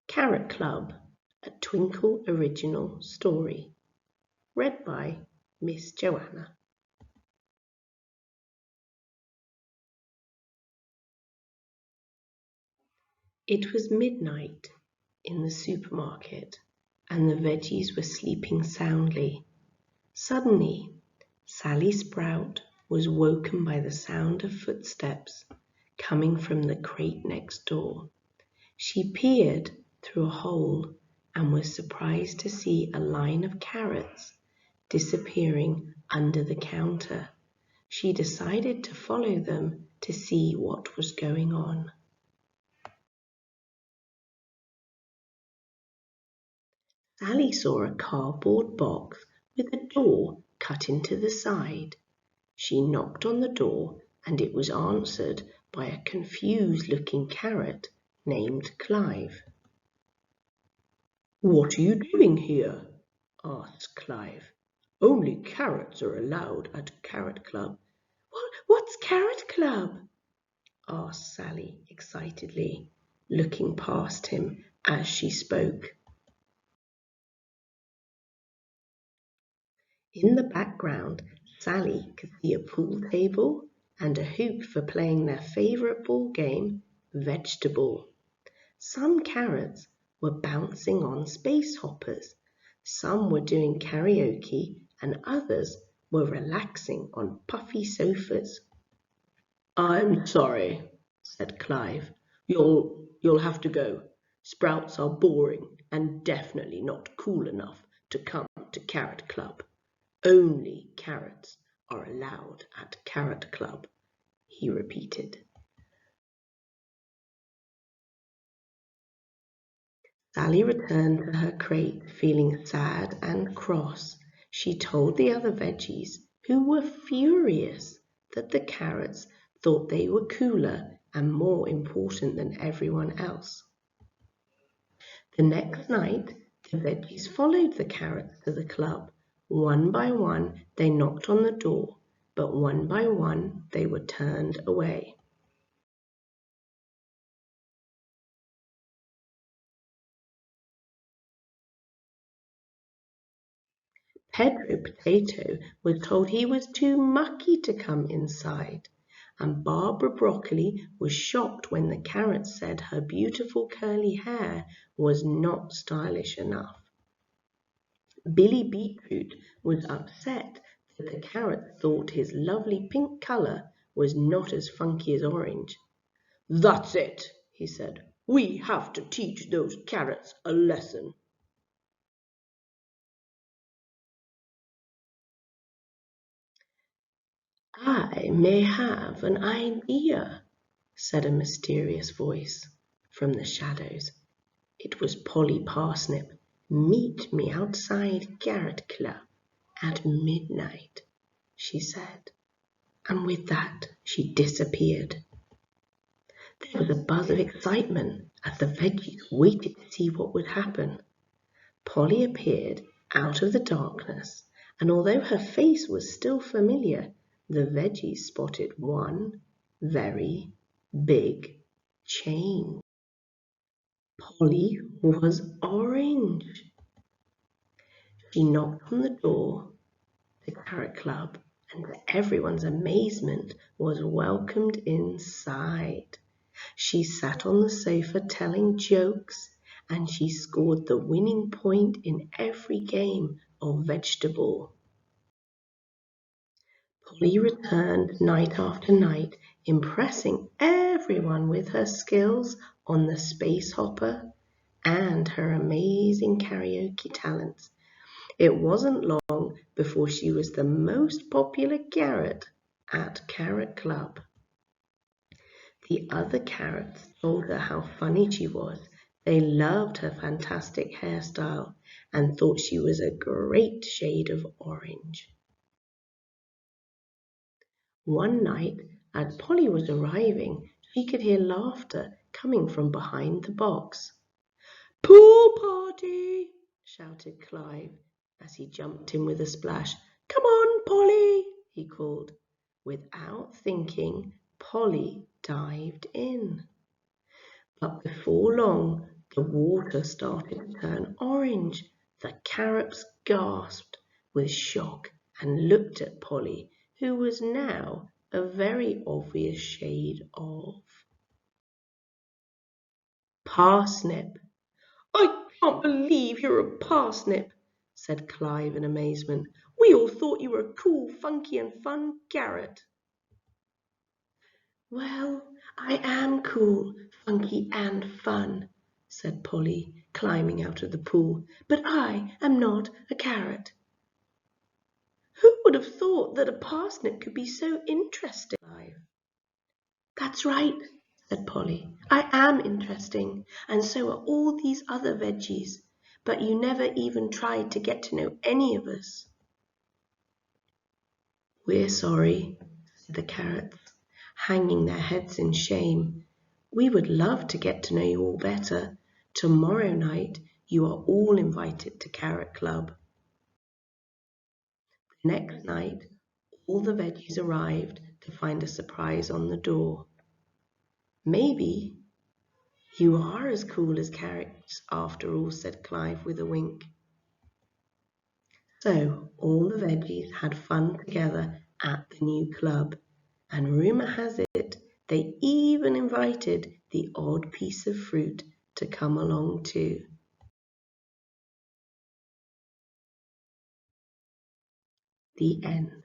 Carrot Club, a Twinkle original story. Read by Miss Joanna. It was midnight in the supermarket, and the veggies were sleeping soundly. Suddenly, Sally Sprout was woken by the sound of footsteps coming from the crate next door. She peered through a hole and was surprised to see a line of carrots disappearing under the counter. She decided to follow them to see what was going on. Sally saw a cardboard box with a door cut into the side. She knocked on the door and it was answered by a confused-looking carrot named Clive. "What are you doing here?" asked Clive. "Only carrots are allowed at Carrot Club." What's Carrot Club?" asked Sally excitedly, looking past him as she spoke. In the background, Sally could see a pool table and a hoop for playing their favourite ball game, Vegetable. Some carrots were bouncing on space hoppers, some were doing karaoke, and others were relaxing on puffy sofas. "I'm sorry," said Clive. You'll have to go. Sprouts are boring and definitely not cool enough to come to Carrot Club. Only carrots are allowed at Carrot Club," he repeated. Sally returned to her crate feeling sad and cross. She told the other veggies, who were furious, that the carrots thought they were cooler and more important than everyone else. The next night, the veggies followed the carrots to the club. One by one, they knocked on the door, but one by one, they were turned away. Pedro Potato was told he was too mucky to come inside, and Barbara Broccoli was shocked when the carrot said her beautiful curly hair was not stylish enough. Billy Beetroot was upset that the carrot thought his lovely pink colour was not as funky as orange. "That's it," he said. "We have to teach those carrots a lesson." "I may have an idea," said a mysterious voice from the shadows. It was Polly Parsnip. "Meet me outside Carrot Club at midnight," she said, and with that she disappeared. There was a buzz of excitement as the veggies waited to see what would happen. Polly appeared out of the darkness, and although her face was still familiar, the veggies spotted one very big change. Polly was orange. She knocked on the door, the Carrot Club, and to everyone's amazement was welcomed inside. She sat on the sofa telling jokes, and she scored the winning point in every game of Vegetable. Polly returned night after night, impressing everyone with her skills on the space hopper and her amazing karaoke talents. It wasn't long before she was the most popular carrot at Carrot Club. The other carrots told her how funny she was. They loved her fantastic hairstyle and thought she was a great shade of orange. One night, as Polly was arriving, she could hear laughter coming from behind the box. "Pool party!" shouted Clive as he jumped in with a splash. "Come on, Polly!" he called. Without thinking, Polly dived in. But before long, The water started to turn orange. The carrots gasped with shock and looked at Polly, who was now a very obvious shade of parsnip. "I can't believe you're a parsnip," said Clive in amazement. "We all thought you were a cool, funky and fun carrot." "Well, I am cool, funky and fun," said Polly, climbing out of the pool, "but I am not a carrot." "Who would have thought that a parsnip could be so interesting, Clive?" "That's right," said Polly. "I am interesting, and so are all these other veggies, but you never even tried to get to know any of us." "We're sorry," said the carrots, hanging their heads in shame. "We would love to get to know you all better. Tomorrow night you are all invited to Carrot Club." The next night all the veggies arrived to find a surprise on the door. "Maybe you are as cool as carrots after all," said Clive with a wink. So all the veggies had fun together at the new club, and rumour has it they even invited the odd piece of fruit to come along too. The end.